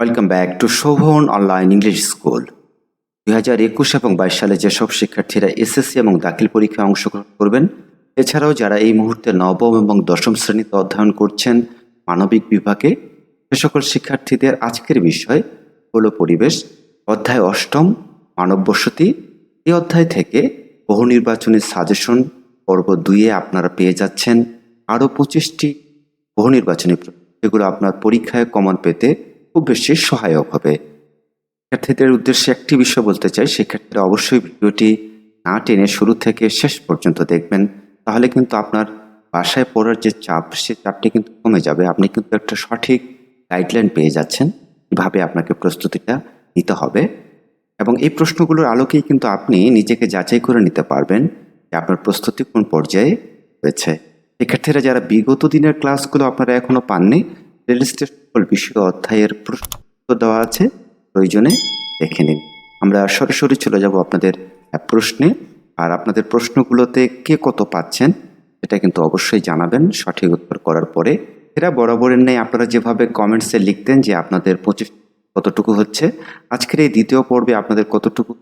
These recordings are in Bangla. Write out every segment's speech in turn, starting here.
Welcome back to Shovon online English school. 2021 এবং 22 সালে যেসব শিক্ষার্থীরা এসএসসি এবং দাখিল পরীক্ষায় অংশগ্রহণ করবেন, এছাড়াও যারা এই মুহূর্তে নবম এবং দশম শ্রেণীতে অধ্যয়ন করছেন মানবিক বিভাগে, সে সকল শিক্ষার্থীদের আজকের বিষয় হলো পরিবেশ। অধ্যায় অষ্টম মানব বসতি। এই অধ্যায় থেকে বহু নির্বাচনী সাজেশন পর্ব 2-এ আপনারা পেয়ে যাচ্ছেন আরও 25টি বহু নির্বাচনী প্রশ্ন, যেগুলো আপনার পরীক্ষায় কমন পেতে খুব বেশি সহায়ক হবে। শিক্ষার্থীদের উদ্দেশ্যে একটি বিষয় বলতে চাই, শিক্ষার্থীরা অবশ্যই ভিডিওটি না টেনে শুরু থেকে শেষ পর্যন্ত দেখবেন, তাহলে কিন্তু আপনার বাসায় পড়ার যে চাপ, সে চাপটি কিন্তু কমে যাবে। আপনি কিন্তু একটা সঠিক গাইডলাইন পেয়ে যাচ্ছেন কীভাবে আপনাকে প্রস্তুতিটা নিতে হবে, এবং এই প্রশ্নগুলোর আলোকেই কিন্তু আপনি নিজেকে যাচাই করে নিতে পারবেন যে আপনার প্রস্তুতি কোন পর্যায়ে রয়েছে। শিক্ষার্থীরা যারা বিগত দিনের ক্লাসগুলো আপনারা এখনো পাননি, প্লেলিস্টের সকল বিষয় অধ্যায়ের প্রশ্ন দেওয়া আছে, প্রয়োজনে দেখে নিন। আমরা সরাসরি চলে যাব আপনাদের প্রশ্নে, আর আপনাদের প্রশ্নগুলোতে কে কত পাচ্ছেন সেটা কিন্তু অবশ্যই জানাবেন সঠিক উত্তর করার পরে। এরা বরাবরের নেই আপনারা যেভাবে কমেন্টসে লিখতেন যে আপনাদের 25 কতটুকু হচ্ছে, আজকের এই দ্বিতীয় পর্বে আপনাদের কতটুকু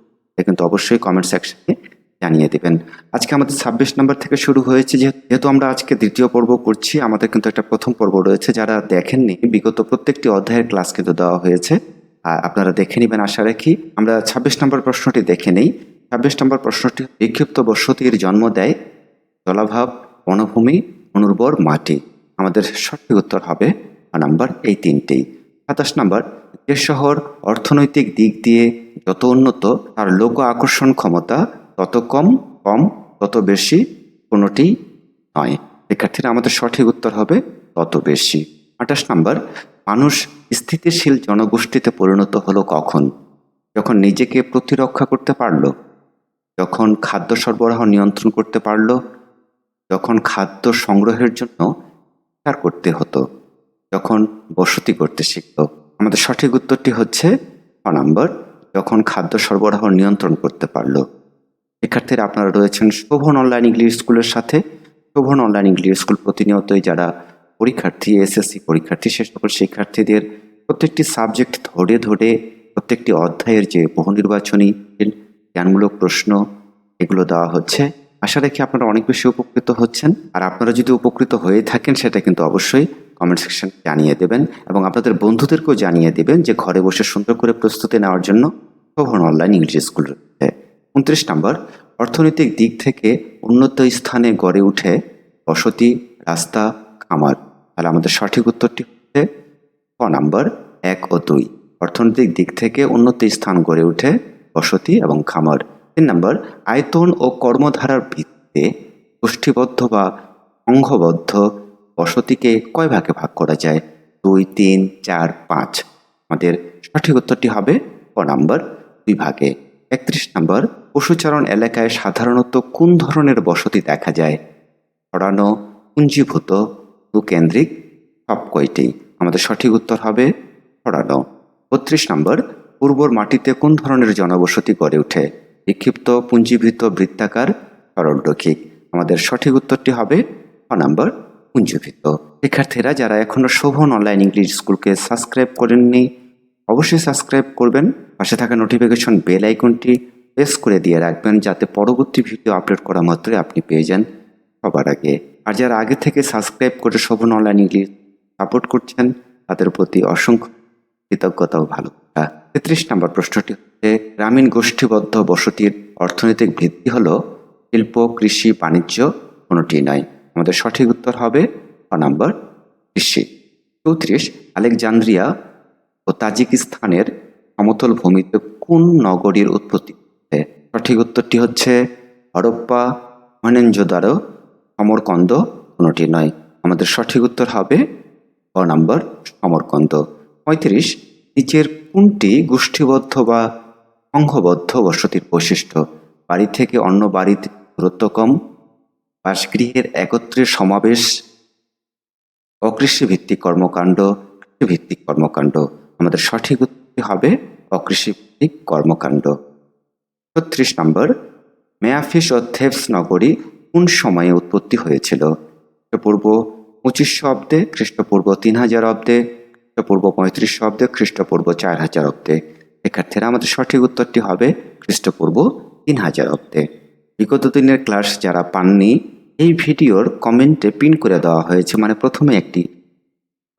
কিন্তু অবশ্যই কমেন্ট সেকশনে জানিয়ে দেবেন। আজকে আমাদের 26 নম্বর থেকে শুরু হয়েছে, যেহেতু আমরা আজকে দ্বিতীয় পর্ব করছি, আমাদের কিন্তু একটা প্রথম পর্ব রয়েছে। যারা দেখেননি, বিগত প্রত্যেকটি অধ্যায়ের ক্লাস কিন্তু দেওয়া হয়েছে, আর আপনারা দেখে নেবেন আশা রাখি। আমরা 26 নম্বর প্রশ্নটি দেখে নেই। 26 নম্বর প্রশ্নটি, বিক্ষিপ্ত বসতির জন্ম দেয় জলাভাব, বনভূমি, অনুর্বর মাটি। আমাদের সঠিক উত্তর হবে নাম্বার এই তিনটেই। 27 নম্বর, যে শহর অর্থনৈতিক দিক দিয়ে যত উন্নত, তার লোক আকর্ষণ ক্ষমতা তত কম, তত বেশি, কোনোটি নয়। শিক্ষার্থীরা আমাদের সঠিক উত্তর হবে তত বেশি। 28 নম্বর, মানুষ স্থিতিশীল জনগোষ্ঠীতে পরিণত হলো কখন? যখন নিজেকে প্রতিরক্ষা করতে পারল, যখন খাদ্য সরবরাহ নিয়ন্ত্রণ করতে পারল, যখন খাদ্য সংগ্রহের জন্য শিকার করতে হতো, যখন বসতি করতে শিখল। আমাদের সঠিক উত্তরটি হচ্ছে নম্বর, যখন খাদ্য সরবরাহ নিয়ন্ত্রণ করতে পারল। শিক্ষার্থীরা আপনারা রয়েছেন শোভন অনলাইন ইংলিশ স্কুলের সাথে। শোভন অনলাইন ইংলিশ স্কুল প্রতিনিয়তই যারা পরীক্ষার্থী, এসএসসি পরীক্ষার্থী, সে সকল শিক্ষার্থীদের প্রত্যেকটি সাবজেক্ট ধরে ধরে প্রত্যেকটি অধ্যায়ের যে বহু নির্বাচনী জ্ঞানমূলক প্রশ্ন, এগুলো দেওয়া হচ্ছে। আশা রাখি আপনারা অনেক বেশি উপকৃত হচ্ছেন, আর আপনারা যদি উপকৃত হয়ে থাকেন সেটা কিন্তু অবশ্যই কমেন্ট সেকশন জানিয়ে দেবেন, এবং আপনাদের বন্ধুদেরকেও জানিয়ে দেবেন যে ঘরে বসে সুন্দর করে প্রস্তুতি নেওয়ার জন্য শোভন অনলাইন ইংলিশ স্কুল রয়েছে। 29 নম্বর, অর্থনৈতিক দিক থেকে উন্নত স্থানে গড়ে উঠে বসতি, রাস্তা, খামার। তাহলে আমাদের সঠিক উত্তরটি হচ্ছে নম্বর 1 ও 2। অর্থনৈতিক দিক থেকে উন্নত স্থান গড়ে উঠে বসতি এবং খামার। 3 নম্বর, আয়তন ও কর্মধারার ভিত্তিতে গোষ্ঠীবদ্ধ বা সংঘবদ্ধ বসতিকে কয় ভাগে ভাগ করা যায়? 2, 3, 4, 5। আমাদের সঠিক উত্তরটি হবে নম্বর 2 ভাগে। 31 নম্বর, পশুচারণ এলাকায় সাধারণত কোন ধরনের বসতি দেখা যায়? ছড়ানো, পুঞ্জীভূত, ভূকেন্দ্রিক, সব কয়টি? আমাদের সঠিক উত্তর হবে ছড়ানো। 32 নম্বর, উর্বর মাটিতে কোন ধরনের জনবসতি গড়ে ওঠে? বিক্ষিপ্ত, পুঞ্জীভূত, বৃত্তাকার, সরলরৈখিক। আমাদের সঠিক উত্তরটি হবে নম্বর পুঞ্জীভূত। শিক্ষার্থীরা যারা এখনো শোভন অনলাইন ইংলিশ স্কুলকে সাবস্ক্রাইব করেননি, অবশ্যই সাবস্ক্রাইব করবেন। পাশে থাকা নোটিফিকেশন বেল আইকনটি প্রেস করে দিয়ে রাখবেন, যাতে পরবর্তী ভিডিও আপলোড করা মাত্রই আপনি পেয়ে যান সবার আগে। আর যারা আগে থেকে সাবস্ক্রাইব করে শোভন অনলাইন ইংলিশ সাপোর্ট করছেন, তাদের প্রতি অসংখ্য কৃতজ্ঞতা ও ভালোবাসা। 33 নম্বর প্রশ্নটি হচ্ছে, গ্রামীণ গোষ্ঠীবদ্ধ বসতির অর্থনৈতিক ভিত্তি হলো শিল্প, কৃষি, বাণিজ্য, কোনোটি নয়। আমাদের সঠিক উত্তর হবে নম্বর কৃষি। 34, আলেকজান্দ্রিয়া ও তাজিকিস্তানের সমতল ভূমিতে কোন নগরীর উৎপত্তি? সঠিক উত্তরটি হচ্ছে হরপ্পা, মহেঞ্জোদারো, সমরকন্দ, কোনোটি নয়। আমাদের সঠিক উত্তর হবে নম্বর সমরকন্দ। 35, নিচের কোনটি গোষ্ঠীবদ্ধ বা সংঘবদ্ধ বসতির বৈশিষ্ট্য? বাড়ি থেকে অন্য বাড়িতে দূরত্ব কম, বাসগৃহের একত্রে সমাবেশ, অকৃষিভিত্তিক কর্মকাণ্ড, কৃষিভিত্তিক কর্মকাণ্ড। আমাদের সঠিক উত্তরটি হবে অকৃষিভিত্তিক কর্মকাণ্ড। 36 নম্বর, মেয়াফিস ও থেবস নগরী কোন সময়ে উৎপত্তি হয়েছিল? খ্রিস্টপূর্ব 2500 অব্দে, খ্রিস্টপূর্ব 3000 অব্দে, খ্রিস্টপূর্ব 3500 অব্দে, খ্রিস্টপূর্ব 4000 অব্দে। শিক্ষার্থীরা আমাদের সঠিক উত্তরটি হবে খ্রিস্টপূর্ব 3000 অব্দে। বিগত দিনের ক্লাস যারা পাননি, এই ভিডিওর কমেন্টে পিন করে দেওয়া হয়েছে, মানে প্রথমে একটি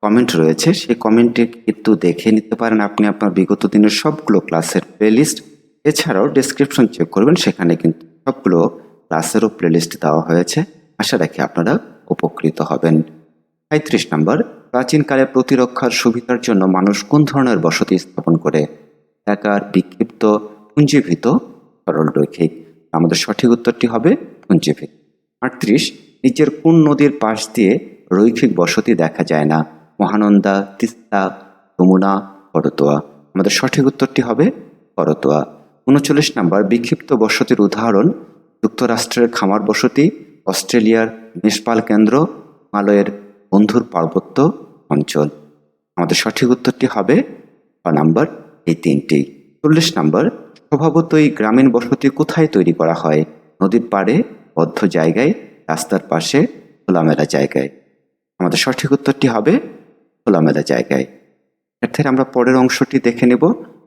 কমেন্ট রয়েছে, সেই কমেন্টে কিন্তু দেখে নিতে পারেন আপনি আপনার বিগত দিনের সবগুলো ক্লাসের প্লেলিস্ট। এছাড়াও ডেসক্রিপশন চেক করবেন, সেখানে কিন্তু সবগুলো ক্লাসেরও প্লেলিস্ট দেওয়া হয়েছে। আশা রাখি আপনারা উপকৃত হবেন। 35 নম্বর, প্রাচীনকালে প্রতিরক্ষার সুবিধার জন্য মানুষ কোন ধরনের বসতি স্থাপন করে? এলাকার, বিক্ষিপ্ত, পুঞ্জীভূত, সরল রৈখিক। আমাদের সঠিক উত্তরটি হবে পুঞ্জীভূত। 38, নিচের কোন নদীর পাশ দিয়ে রৈখিক বসতি দেখা যায় না? মহানন্দা, তিস্তা, যমুনা, করতোয়া। আমাদের সঠিক উত্তরটি হবে করতোয়া। 39 নম্বর, বিক্ষিপ্ত বসতির উদাহরণ: যুক্তরাষ্ট্রের খামার বসতি, অস্ট্রেলিয়ার মেষপাল কেন্দ্র, হিমালয়ের বন্ধুর পার্বত্য অঞ্চল। আমাদের সঠিক উত্তরটি হবে নাম্বার এই তিনটি। 40 নম্বর, স্বভাবতই গ্রামীণ বসতি কোথায় তৈরি করা হয়? নদীর পাড়ে, বদ্ধ জায়গায়, রাস্তার পাশে, খোলামেলা জায়গায়। আমাদের সঠিক উত্তরটি হবে খোলামেলা জায়গায়। এর আমরা পরের অংশটি দেখে নেব।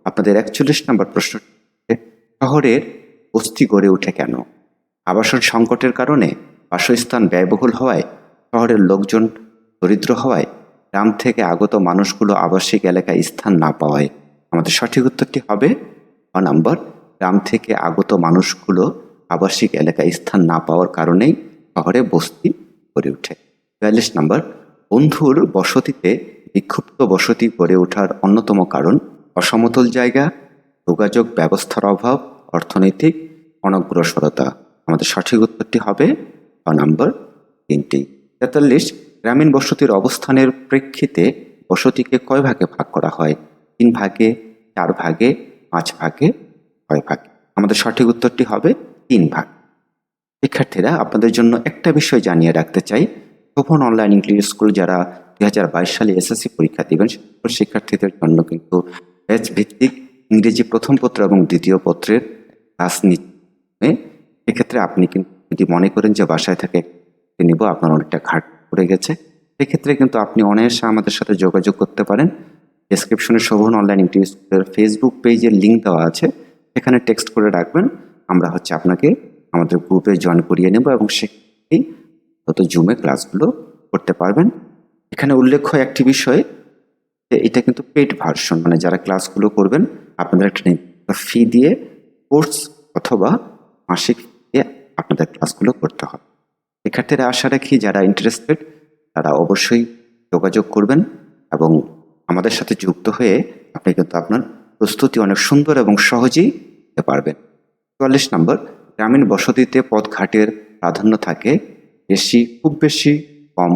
আপনাদের 41 নম্বর প্রশ্ন, শহরের বস্তি গড়ে ওঠে কেন? আবাসন সংকটের কারণে, বাসস্থান ব্যয়বহুল হওয়ায়, শহরের লোকজন দরিদ্র হওয়ায়, গ্রাম থেকে আগত মানুষগুলো আবাসিক এলাকায় স্থান না পাওয়ায়। আমাদের সঠিক উত্তরটি হবে নাম্বার, গ্রাম থেকে আগত মানুষগুলো আবাসিক এলাকায় স্থান না পাওয়ার কারণেই শহরে বস্তি গড়ে ওঠে। 42 নম্বর, বন্ধুর বসতিতে বিক্ষিপ্ত বসতি গড়ে ওঠার অন্যতম কারণ অসমতল জায়গা, যোগাযোগ ব্যবস্থার অভাব, অর্থনৈতিক অনগ্রসরতা। আমাদের সঠিক উত্তরটি হবে নাম্বার 3টি। 43, গ্রামীণ বসতির অবস্থানের প্রেক্ষিতে বসতিকে কয় ভাগে ভাগ করা হয়? 3 ভাগে, 4 ভাগে, 5 ভাগে, 6 ভাগে। আমাদের সঠিক উত্তরটি হবে 3 ভাগ। শিক্ষার্থীরা, আপনাদের জন্য একটা বিষয় জানিয়ে রাখতে চাই, শোভন অনলাইন ইংলিশ স্কুল যারা 2022 সালে এসএসসি পরীক্ষা দিবেন, শিক্ষার্থীদের জন্য কিন্তু ব্যাচ ভিত্তিক ইংরেজি প্রথম পত্র এবং দ্বিতীয় পত্রের ক্লাস নিচ্ছে। এক্ষেত্রে আপনি কিন্তু যদি মনে করেন যে বাসায় থেকে নিব, আপনার অনেকটা ঘাট পড়ে গেছে, সেক্ষেত্রে কিন্তু আপনি অনায়াসে আমাদের সাথে যোগাযোগ করতে পারেন। ডেসক্রিপশনে শোভন অনলাইন ইংলিশ স্কুলের ফেসবুক পেজের লিঙ্ক দেওয়া আছে, সেখানে টেক্সট করে রাখবেন। আমরা আপনাকে আমাদের গ্রুপে জয়েন করিয়ে নেব এবং সেই জুমে ক্লাসগুলো করতে পারবেন। এখানে উল্লেখ্য একটি বিষয়, যে এটা কিন্তু পেড ভার্সন, মানে যারা ক্লাসগুলো করবেন আপনাদের একটা ফি দিয়ে কোর্স অথবা মাসিক দিয়ে আপনাদের ক্লাসগুলো করতে হবে। শিক্ষার্থীরা, আশা রাখি যারা ইন্টারেস্টেড তারা অবশ্যই যোগাযোগ করবেন এবং আমাদের সাথে যুক্ত হয়ে আপনি কিন্তু আপনার প্রস্তুতি অনেক সুন্দর এবং সহজেই দিতে পারবেন। 44 নম্বর, গ্রামীণ বসতিতে পথঘাটের প্রাধান্য থাকে বেশি, খুব বেশি, কম,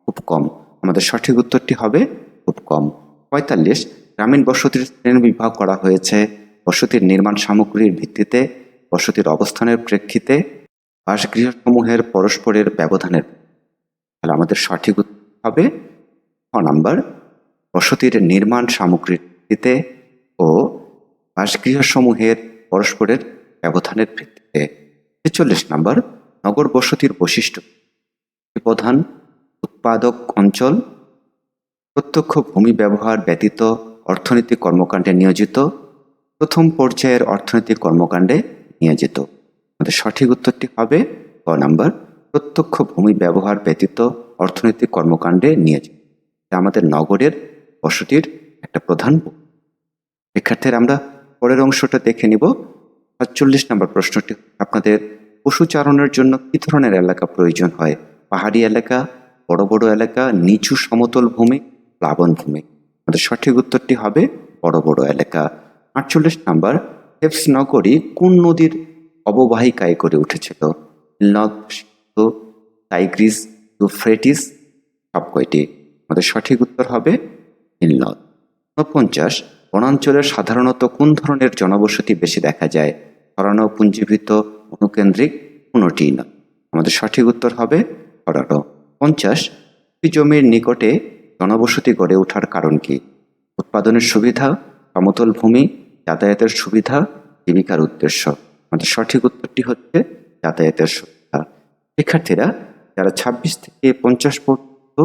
খুব কম। আমাদের সঠিক উত্তরটি হবে খুব কম। 45, গ্রামীণ বসতির শ্রেণী বিভাগ করা হয়েছে বসতির নির্মাণ সামগ্রীর ভিত্তিতে, বসতির অবস্থানের প্রেক্ষিতে, বাসগৃহসমূহের পরস্পরের ব্যবধানের। তাহলে আমাদের সঠিক উত্তর হবে নাম্বার, বসতির নির্মাণ সামগ্রীর ভিত্তিতে ও বাসগৃহসমূহের পরস্পরের ব্যবধানের ভিত্তিতে। 46 নম্বর, নগর বসতির বৈশিষ্ট্য: প্রধান উৎপাদক অঞ্চল, প্রত্যক্ষ ভূমি ব্যবহার ব্যতীত অর্থনৈতিক কর্মকাণ্ডে নিয়োজিত, প্রথম পর্যায়ের অর্থনৈতিক কর্মকাণ্ডে নিয়োজিত। আমাদের সঠিক উত্তরটি হবে নাম্বার, প্রত্যক্ষ ভূমি ব্যবহার ব্যতীত অর্থনৈতিক কর্মকাণ্ডে নিয়োজিত। আমাদের নগরের বসতির একটা প্রধান। শিক্ষার্থীরা, আমরা পরের অংশটা দেখে নিব। ৪৪ নম্বর প্রশ্নটি, আপনাদের পশুচারণের জন্য কি ধরনের এলাকা প্রয়োজন হয়? পাহাড়ি এলাকা, বড় বড় এলাকা, নিচু সমতল ভূমি, প্লাবন ভূমি। আমাদের সঠিক উত্তরটি হবে বড় বড় এলাকা। ৪৮ নম্বর, থেবস নগরী কোন নদীর অববাহিকায় গড়ে উঠেছিল? নীলনদ, সিন্ধু, টাইগ্রিস, ইউফ্রেটিস, সব কয়টি? আমাদের সঠিক উত্তর হবে নীলনদ। ৪৯, বনাঞ্চলের সাধারণত কোন ধরনের জনবসতি বেশি দেখা যায়? ছড়ানো, পুঞ্জীভূত, অনুকেন্দ্রিক, কোনটিই না। আমাদের সঠিক উত্তর হবে ছড়ানো। ৫০, জমির নিকটে জনবসতি গড়ে ওঠার কারণ কি? উৎপাদনের সুবিধা, সমতল ভূমি, যাতায়াতের সুবিধা, জীবিকার উদ্দেশ্য। আমাদের সঠিক উত্তরটি হচ্ছে যাতায়াতের সুবিধা। শিক্ষার্থীরা, যারা ২৬ থেকে ৫০ পর্যন্ত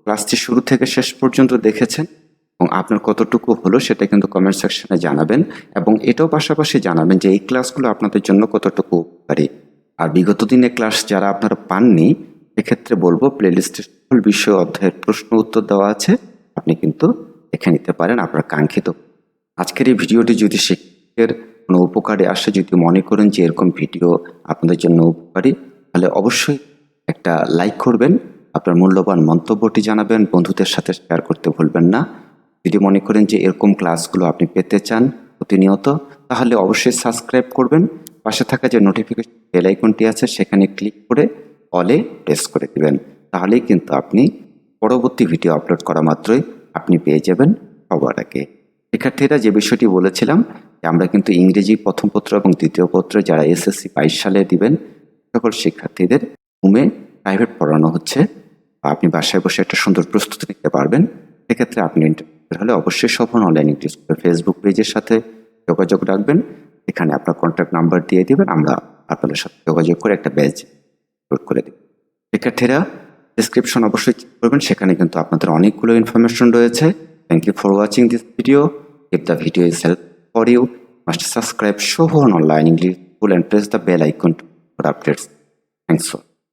ক্লাসটি শুরু থেকে শেষ পর্যন্ত দেখেছেন, এবং আপনার কতটুকু হলো সেটা কিন্তু কমেন্ট সেকশনে জানাবেন এবং এটাও পাশাপাশি জানাবেন যে এই ক্লাসগুলো আপনাদের জন্য কতটুকু উপকারী। আর বিগত দিনে ক্লাস যারা আপনারা পাননি এক্ষেত্রে বলবো প্লেলিস্টে সকল বিষয় অধ্যায়ের প্রশ্ন উত্তর দেওয়া আছে, আপনি কিন্তু দেখে নিতে পারেন আপনার কাঙ্ক্ষিত। আজকের এই ভিডিওটি যদি শিক্ষকের কোনো উপকারে আসে, যদি মনে করেন যে এরকম ভিডিও আপনাদের জন্য উপকারী, তাহলে অবশ্যই একটা লাইক করবেন, আপনার মূল্যবান মন্তব্যটি জানাবেন, বন্ধুদের সাথে শেয়ার করতে ভুলবেন না। যদি মনে করেন যে এরকম ক্লাসগুলো আপনি পেতে চান প্রতিনিয়ত, তাহলে অবশ্যই সাবস্ক্রাইব করবেন। পাশে থাকা যে নোটিফিকেশন বেল আইকনটি আছে সেখানে ক্লিক করে অলে প্রেস করে দিবেন, তাহলেই কিন্তু আপনি পরবর্তী ভিডিও আপলোড করা মাত্রই আপনি পেয়ে যাবেন সবার আগে। শিক্ষার্থীরা, যে বিষয়টি বলেছিলাম যে আমরা কিন্তু ইংরেজি প্রথম পত্র এবং দ্বিতীয় পত্র যারা এসএসসি 22 সালে দিবেন সকল শিক্ষার্থীদের রুমে প্রাইভেট পড়ানো হচ্ছে। আপনি বাসায় বসে একটা সুন্দর প্রস্তুতি নিতে পারবেন। সেক্ষেত্রে আপনি ইন্টারেস্টেড হলে অবশ্যই শোভন অনলাইন ইংলিশ স্কুলের ফেসবুক পেজের সাথে যোগাযোগ রাখবেন। এখানে আপনার কন্ট্যাক্ট নাম্বার দিয়ে দেবেন, আমরা আপনাদের সাথে যোগাযোগ করে একটা ব্যাচ আপলোড করে দেব। শিক্ষার্থীরা, ডেসক্রিপশন অবশ্যই চেক করবেন, সেখানে কিন্তু আপনাদের অনেকগুলো ইনফরমেশন রয়েছে। Thank you for watching this video. If the video is helpful for you, must subscribe Shobhan Online English School and press the bell icon for updates. Thanks for